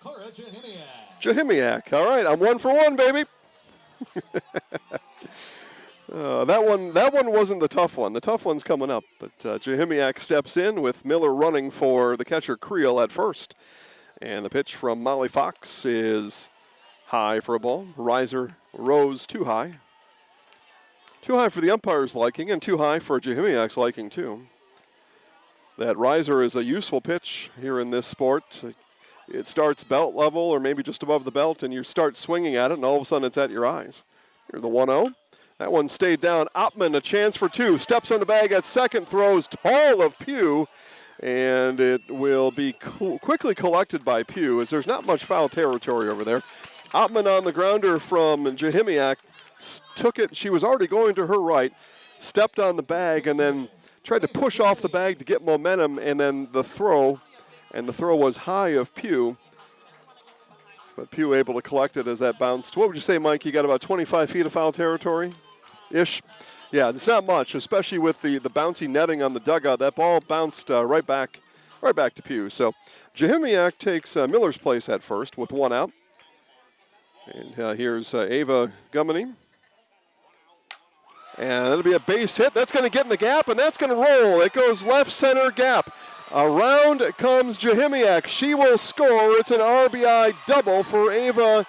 Cora Jahimiak. Jahimiak. All right, I'm 1 for 1, baby. That one wasn't the tough one. The tough one's coming up. But Jahimiak steps in with Miller running for the catcher Creel at first. And the pitch from Molly Fox is high for a ball. Riser rose too high. Too high for the umpire's liking and too high for Jahimiak's liking too. That riser is a useful pitch here in this sport. It starts belt level or maybe just above the belt and you start swinging at it and all of a sudden it's at your eyes. Here's the 1-0. That one stayed down. Oppmann, a chance for 2. Steps on the bag at second, throws tall of Pugh, and it will be quickly collected by Pugh as there's not much foul territory over there. Oppmann on the grounder from Jahimiak. Took it, she was already going to her right, stepped on the bag, and then tried to push off the bag to get momentum, and then the throw was high of Pugh. But Pugh able to collect it as that bounced. What would you say, Mike? You got about 25 feet of foul territory-ish? Yeah, it's not much, especially with the bouncy netting on the dugout. That ball bounced right back to Pugh. So Jahimiak takes Miller's place at first with 1 out. And here's Ava Gummany. And it'll be a base hit. That's going to get in the gap, and that's going to roll. It goes left center gap. Around comes Jahimiak. She will score. It's an RBI double for Ava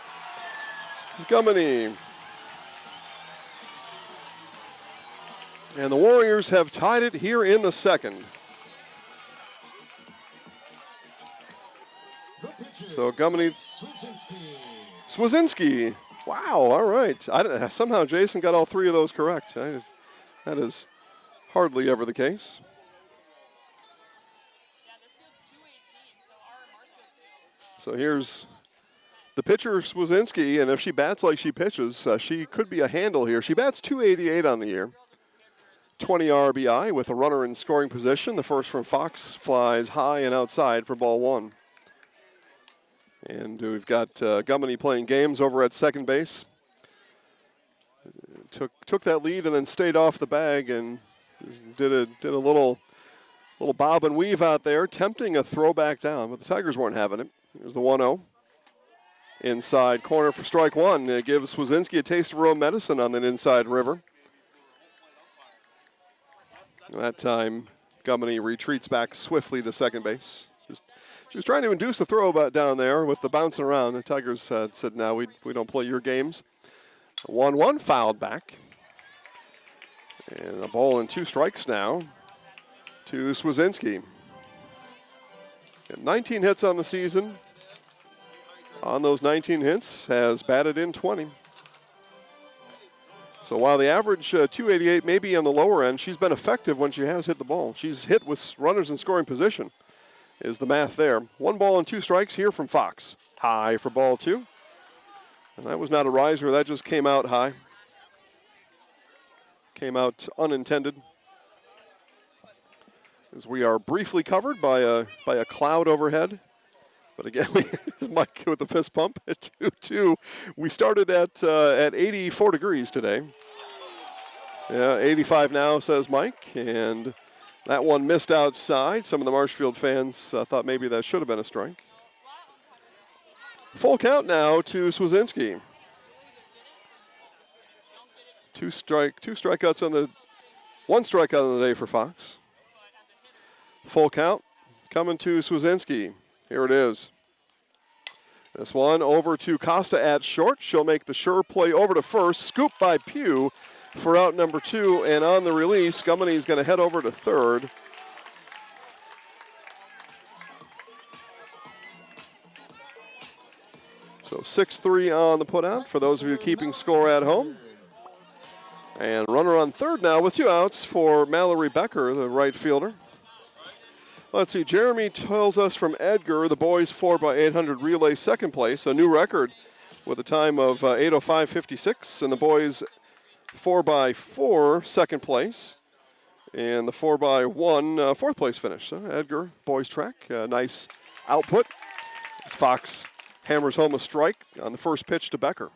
Gummany. And the Warriors have tied it here in the second. So Gummany. Swazinski. Wow, all right. Somehow Jason got all 3 of those correct. That is hardly ever the case. So here's the pitcher, Swazinski, and if she bats like she pitches, she could be a handle here. She bats .288 on the year. 20 RBI with a runner in scoring position. The first from Fox flies high and outside for ball 1. And we've got Gummany playing games over at second base. Took that lead and then stayed off the bag and did a little bob and weave out there, tempting a throw back down, but the Tigers weren't having it. Here's the 1-0. Inside corner for strike 1. It gives Swazinski a taste of her own medicine on that inside river. That time, Gummany retreats back swiftly to second base. She was trying to induce the throw about down there with the bouncing around. The Tigers said, no, we don't play your games. 1-1 fouled back. And a ball and 2 strikes now to Swazinski. 19 hits on the season. On those 19 hits, has batted in 20. So while the average .288 may be on the lower end, she's been effective when she has hit the ball. She's hit with runners in scoring position. Is the math there. 1 ball and 2 strikes here from Fox. High for ball 2. And that was not a riser. That just came out high. Came out unintended. As we are briefly covered by a cloud overhead. But again, Mike with the fist pump at 2-2. We started at 84 degrees today. Yeah, 85 now, says Mike. And that one missed outside. Some of the Marshfield fans thought maybe that should have been a strike. Full count now to Swazinski. One strikeout on the day for Fox. Full count coming to Swazinski. Here it is. This one over to Costa at short. She'll make the sure play over to first. Scoop by Pugh for out number 2. And on the release, Gummany's going to head over to third. So 6-3 on the putout for those of you keeping score at home. And runner on third now with 2 outs for Mallory Becker, the right fielder. Let's see, Jeremy tells us from Edgar, the boys 4x800 relay second place, a new record with a time of 8:05:56, and the boys 4x4 second place, and the 4x1 fourth place finish. So Edgar, boys track, nice output as Fox hammers home a strike on the first pitch to Becker.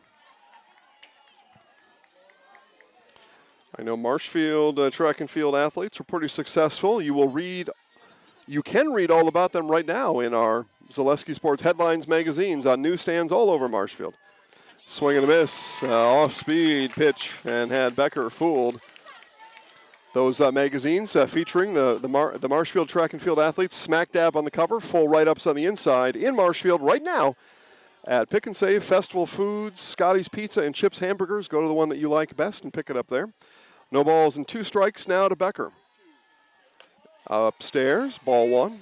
I know Marshfield track and field athletes were pretty successful. You can read all about them right now in our Zaleski Sports Headlines magazines on newsstands all over Marshfield. Swing and a miss, off-speed pitch, and had Becker fooled. Those magazines featuring the Marshfield track and field athletes smack dab on the cover, full write-ups on the inside in Marshfield right now at Pick and Save, Festival Foods, Scotty's Pizza, and Chips Hamburgers. Go to the one that you like best and pick it up there. No balls and 2 strikes now to Becker. Upstairs, ball 1.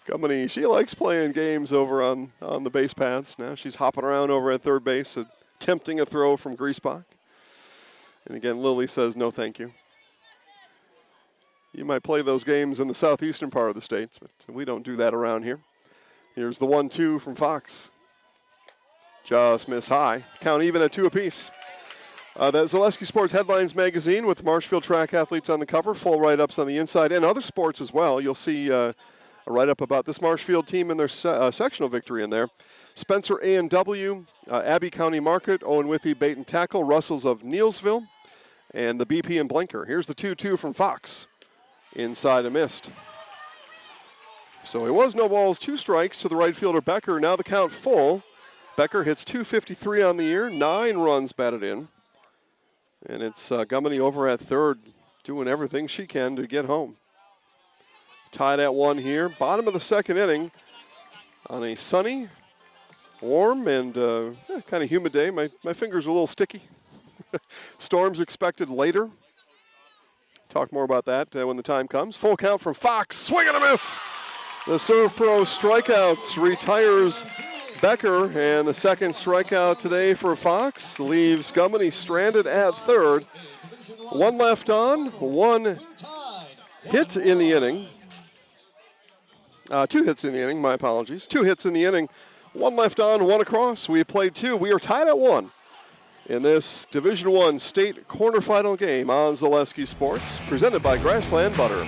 Gummany, she likes playing games over on the base paths. Now she's hopping around over at third base, attempting a throw from Griesbach. And again, Lily says no thank you. You might play those games in the southeastern part of the states, but we don't do that around here. Here's the 1-2 from Fox. Just missed high. Count even at 2 apiece. The Zaleski Sports Headlines magazine with Marshfield track athletes on the cover, full write-ups on the inside, and other sports as well. You'll see a write-up about this Marshfield team and their sectional victory in there. Spencer A&W, Abbey County Market, Owen Withy Bait and Tackle, Russells of Neilsville, and the BP and Blinker. Here's the 2-2 from Fox. Inside a missed. So it was no balls, 2 strikes to the right fielder Becker. Now the count full. Becker hits .253 on the year, 9 runs batted in. And it's Gummany over at third, doing everything she can to get home. Tied at 1 here. Bottom of the second inning on a sunny, warm, and kind of humid day. My fingers are a little sticky. Storms expected later. Talk more about that when the time comes. Full count from Fox. Swing and a miss. The Serve Pro strikeouts retires Becker, and the second strikeout today for Fox leaves Gummany stranded at third. 1 left on, 1 hit in the inning. 2 hits in the inning, my apologies. 2 hits in the inning, 1 left on, 1 across. We have played 2. We are tied at 1 in this Division I state quarterfinal game on Zaleski Sports, presented by Grassland Butter.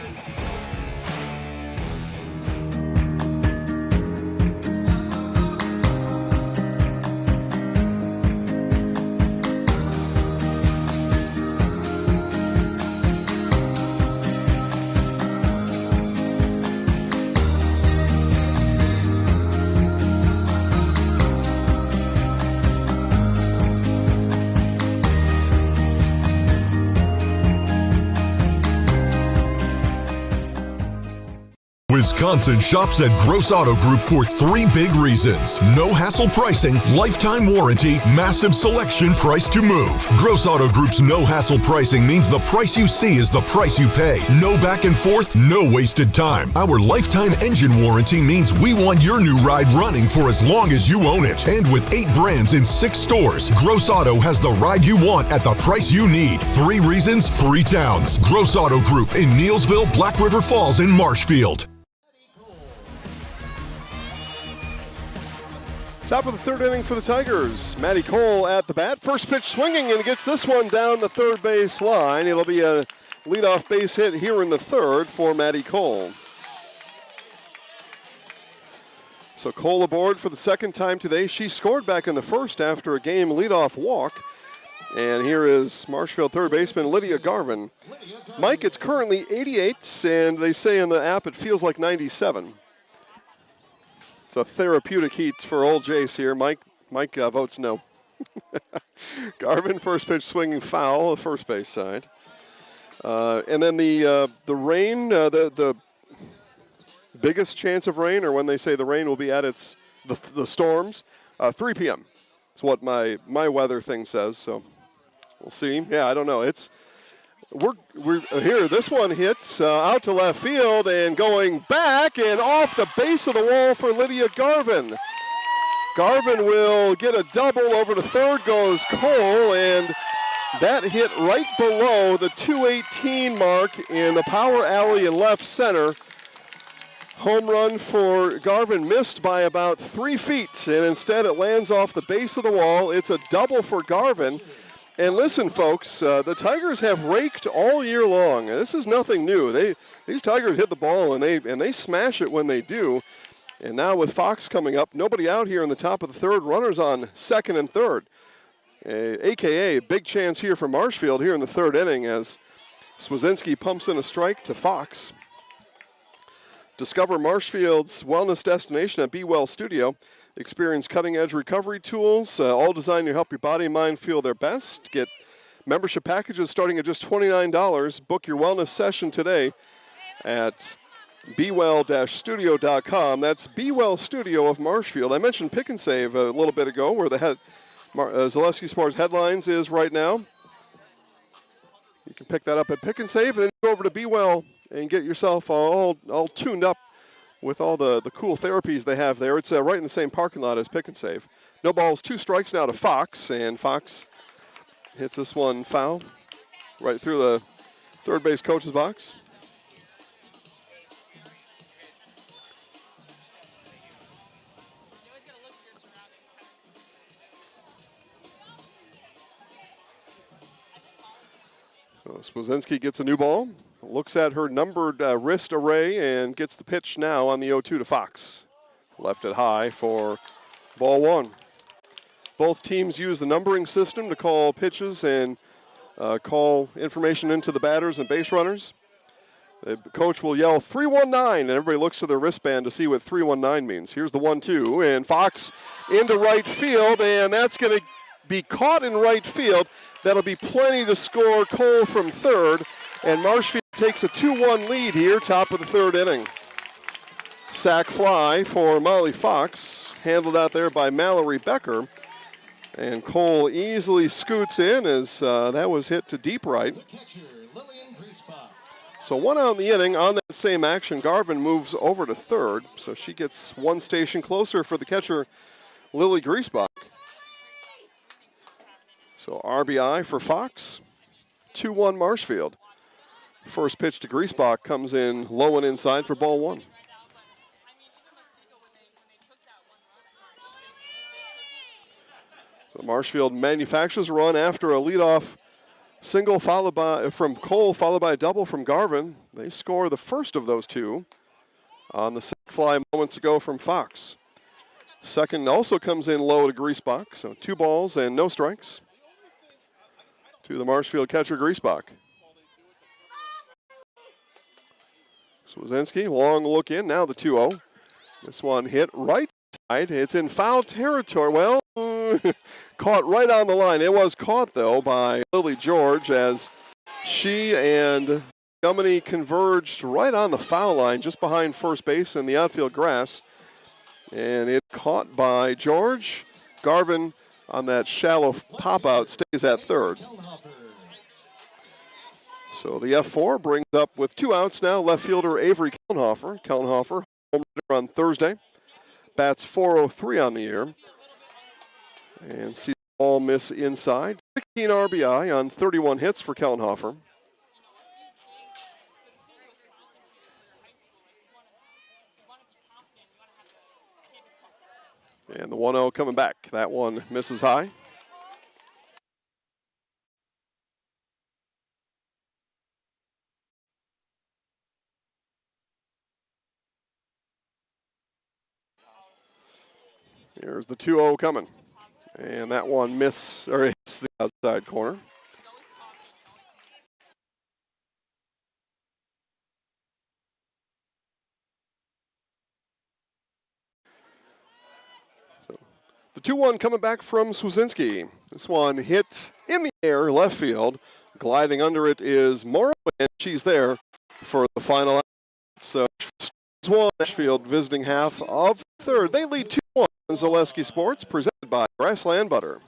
Wisconsin shops at Gross Auto Group for 3 big reasons. No hassle pricing, lifetime warranty, massive selection, price to move. Gross Auto Group's no hassle pricing means the price you see is the price you pay. No back and forth, no wasted time. Our lifetime engine warranty means we want your new ride running for as long as you own it. And with 8 brands in 6 stores, Gross Auto has the ride you want at the price you need. 3 reasons, 3 towns. Gross Auto Group in Neilsville, Black River Falls, and Marshfield. Top of the third inning for the Tigers. Maddie Cole at the bat. First pitch swinging and gets this one down the third base line. It'll be a leadoff base hit here in the third for Maddie Cole. So Cole aboard for the second time today. She scored back in the first after a game leadoff walk. And here is Marshfield third baseman Lydia Garvin. Mike, it's currently 88, and they say in the app it feels like 97. It's a therapeutic heat for old Jace here. Mike votes no. Garvin, first pitch swinging foul, the first base side. And then the rain, the biggest chance of rain, or when they say the rain will be at the storms, 3 p.m. It's what my weather thing says. So we'll see. Yeah, I don't know. We're here. This one hits out to left field and going back and off the base of the wall for Lydia Garvin. Garvin will get a double. Over to third goes Cole, and that hit right below the 218 mark in the power alley in left center. Home run for Garvin, missed by about 3 feet, and instead it lands off the base of the wall. It's a double for Garvin. And listen, folks, the Tigers have raked all year long. This is nothing new. These Tigers hit the ball, and they smash it when they do. And now with Fox coming up, nobody out here in the top of the third, runners on second and third. AKA, big chance here for Marshfield here in the third inning as Swazinski pumps in a strike to Fox. Discover Marshfield's wellness destination at Be Well Studio. Experience cutting-edge recovery tools, all designed to help your body and mind feel their best. Get membership packages starting at just $29. Book your wellness session today at bewell-studio.com. That's Be Well Studio of Marshfield. I mentioned Pick and Save a little bit ago, where the Zaleski Sports Headlines is right now. You can pick that up at Pick and Save, and then go over to Be Well and get yourself all tuned up with all the cool therapies they have there. It's right in the same parking lot as Pick and Save. No balls, 2 strikes now to Fox, and Fox hits this one foul right through the third base coach's box. Swazinski gets a new ball, looks at her numbered wrist array, and gets the pitch now on the 0-2 to Fox. Left it high for ball 1. Both teams use the numbering system to call pitches and call information into the batters and base runners. The coach will yell 319, and everybody looks to their wristband to see what 319 means. Here's the 1-2, and Fox into right field, and that's going to be caught in right field. That'll be plenty to score Cole from third, and Marshfield takes a 2-1 lead here, top of the third inning. Sack fly for Molly Fox, handled out there by Mallory Becker, and Cole easily scoots in as that was hit to deep right. So 1 out in the inning. On that same action, Garvin moves over to third, so she gets 1 station closer for the catcher, Lily Griesbach. So RBI for Fox, 2-1 Marshfield. First pitch to Griesbach comes in low and inside for ball 1. So Marshfield manufactures a run after a leadoff single from Cole, followed by a double from Garvin. They score the first of those 2 on the sac fly moments ago from Fox. Second also comes in low to Griesbach, so 2 balls and no strikes to the Marshfield catcher, Griesbach. Swazinski, long look in, now the 2-0. This one hit right side. It's in foul territory. Well, caught right on the line. It was caught, though, by Lily George as she and Montgomery converged right on the foul line just behind first base in the outfield grass. And it caught by George. Garvin on that shallow pop-out stays at third. So the F4 brings up with 2 outs now left fielder Avery Kellenhofer. Kellenhofer, home run on Thursday. Bats .403 on the year. And see the ball miss inside. 16 RBI on 31 hits for Kellenhofer. And the 1-0 coming back. That one misses high. Here's the 2-0 coming. And that one hits the outside corner. So the 2-1 coming back from Swazinski. This one hit in the air, left field. Gliding under it is Morrow, and she's there for the final out. So Marshfield visiting half of third. They lead 2-1 on Zaleski Sports, presented by Grassland Butter.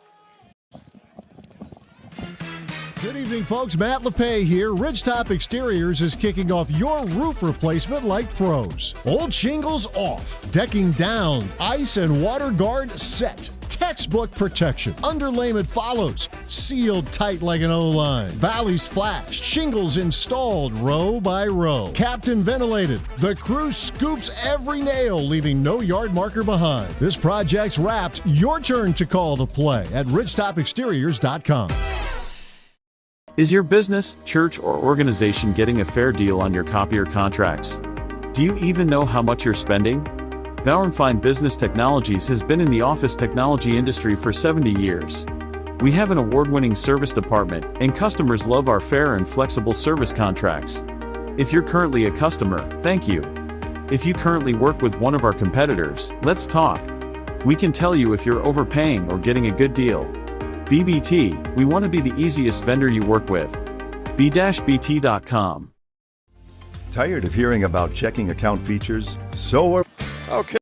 Good evening, folks. Matt LePay here. Ridgetop Exteriors is kicking off your roof replacement like pros. Old shingles off, decking down, ice and water guard set. Textbook protection. Underlayment follows. Sealed tight like an O-line. Valleys flashed. Shingles installed row by row. Captain ventilated. The crew scoops every nail, leaving no yard marker behind. This project's wrapped. Your turn to call the play at ridgetopexteriors.com. Is your business, church, or organization getting a fair deal on your copier contracts? Do you even know how much you're spending? Bauernfein Business Technologies has been in the office technology industry for 70 years. We have an award-winning service department, and customers love our fair and flexible service contracts. If you're currently a customer, thank you. If you currently work with one of our competitors, let's talk. We can tell you if you're overpaying or getting a good deal. BBT, we want to be the easiest vendor you work with. b-bt.com. Tired of hearing about checking account features? So are... Okay.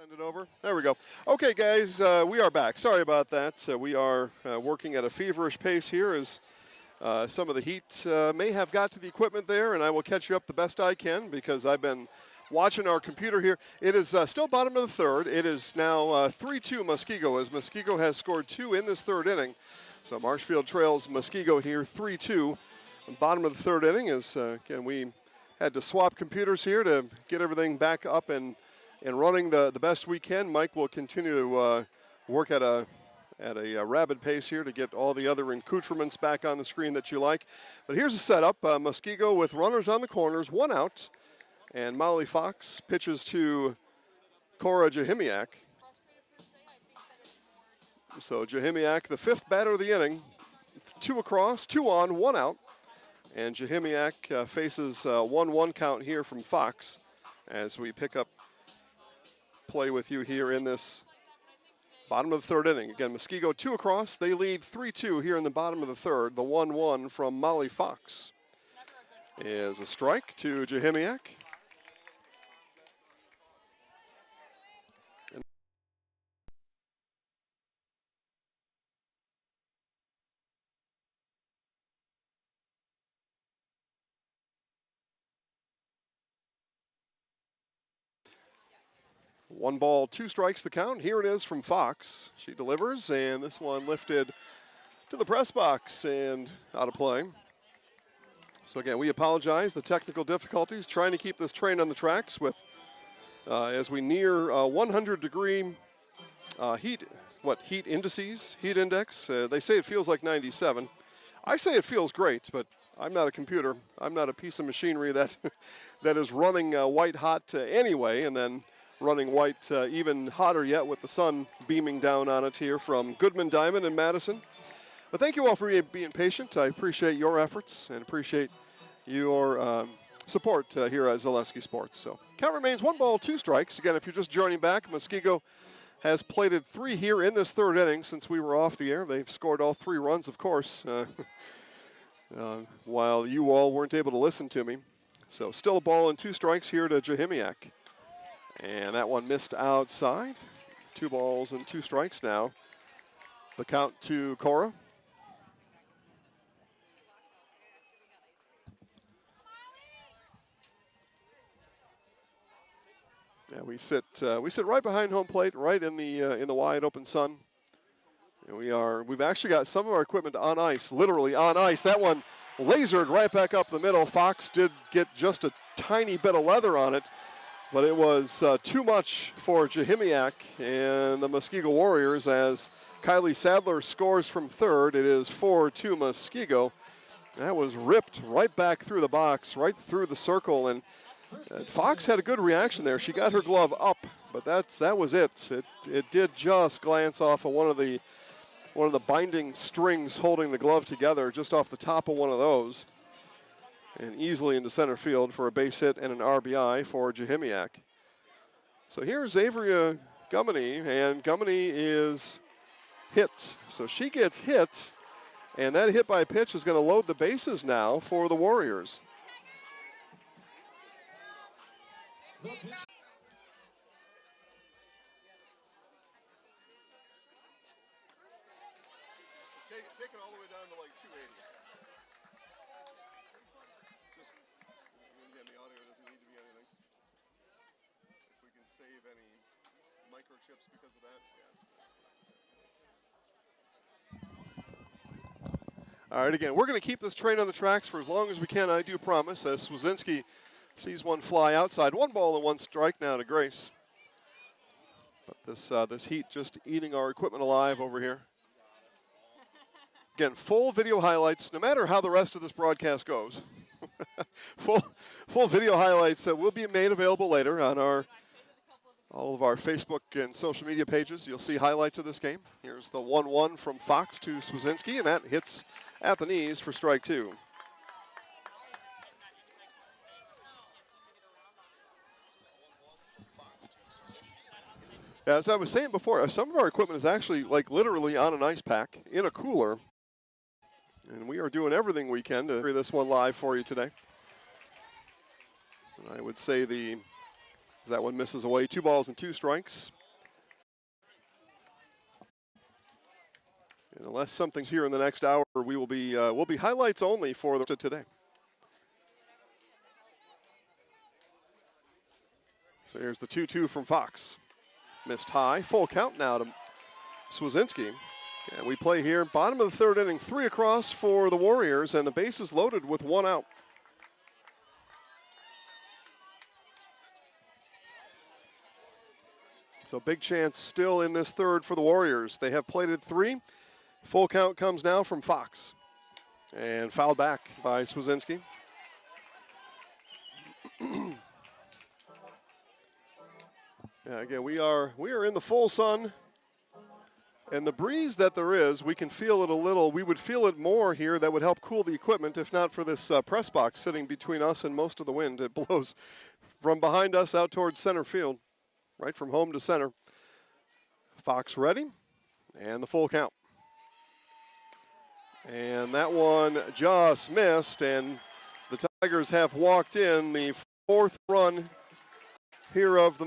Send it over. There we go. Okay, guys, we are back. Sorry about that. We are working at a feverish pace here as some of the heat may have got to the equipment there, and I will catch you up the best I can because I've been watching our computer here. It is still bottom of the third. It is now 3-2 Muskego, as Muskego has scored 2 in this third inning. So Marshfield trails Muskego here 3-2. Bottom of the third inning is, again, we had to swap computers here to get everything back up and running the best we can. Mike will continue to work at a rapid pace here to get all the other accoutrements back on the screen that you like. But here's the setup. Muskego with runners on the corners, 1 out. And Molly Fox pitches to Cora Jahimiak. So Jahimiak, the 5th batter of the inning. 2 across, 2 on, 1 out. And Jahimiak faces 1-1 count here from Fox as we pick up play with you here in this bottom of the third inning. Again, Muskego 2 across. They lead 3-2 here in the bottom of the third. The 1-1 from Molly Fox is a strike to Jahimiak. 1 ball, 2 strikes the count. Here it is from Fox. She delivers, and this one lifted to the press box and out of play. So again, we apologize. The technical difficulties, trying to keep this train on the tracks with, as we near 100-degree heat index. They say it feels like 97. I say it feels great, but I'm not a computer. I'm not a piece of machinery that that is running white hot anyway, and then running white even hotter yet with the sun beaming down on it here from Goodman Diamond in Madison. But thank you all for being patient. I appreciate your efforts and appreciate your support here at Zaleski Sports. So count remains 1 ball, 2 strikes. Again, if you're just joining back, Muskego has plated 3 here in this 3rd inning since we were off the air. They've scored all 3 runs, of course, while you all weren't able to listen to me. So still a ball and 2 strikes here to Jahimiak. And that one missed outside. 2 balls and 2 strikes now. The count to Cora. Yeah, we sit right behind home plate, right in the wide open sun. And we've actually got some of our equipment on ice, literally on ice. That one lasered right back up the middle. Fox did get just a tiny bit of leather on it, but it was too much for Jahimiak and the Muskego Warriors as Kylie Sadler scores from 3rd. It is 4-2 Muskego. That was ripped right back through the box, right through the circle, and Fox had a good reaction there. She got her glove up, but that was it. It did just glance off of one of the binding strings holding the glove together, just off the top of one of those, and easily into center field for a base hit and an RBI for Jahimiak. So here's Avery Gummany, and Gummany is hit. So she gets hit, and that hit by pitch is going to load the bases now for the Warriors. Take it all the way down to like 280. Just, again, the audio doesn't need to be anything. If we can save any microchips because of that, yeah. All right, again, we're going to keep this train on the tracks for as long as we can, I do promise, as Swazinski sees one fly outside. 1 ball and 1 strike now to Grace. But this heat just eating our equipment alive over here. Again, full video highlights, no matter how the rest of this broadcast goes. full video highlights that will be made available later on all of our Facebook and social media pages. You'll see highlights of this game. Here's the 1-1 from Fox to Swazinski, and that hits at the knees for strike 2. As I was saying before, some of our equipment is actually like literally on an ice pack in a cooler. And we are doing everything we can to bring this one live for you today. And I would say that one misses away. 2 balls and 2 strikes. And unless something's here in the next hour, we'll be highlights only for today. So here's the 2-2 from Fox. Missed high. Full count now to Swazinski. And we play here, bottom of the 3rd inning, 3 across for the Warriors, and the bases loaded with 1 out. So big chance still in this 3rd for the Warriors. They have plated 3. Full count comes now from Fox. And fouled back by Swazinski. Yeah, again, we are in the full sun, and the breeze that there is, we can feel it a little. We would feel it more here. That would help cool the equipment, if not for this press box sitting between us and most of the wind. It blows from behind us out towards center field, right from home to center. Fox ready, and the full count. And that one just missed, and the Tigers have walked in the 4th run here of the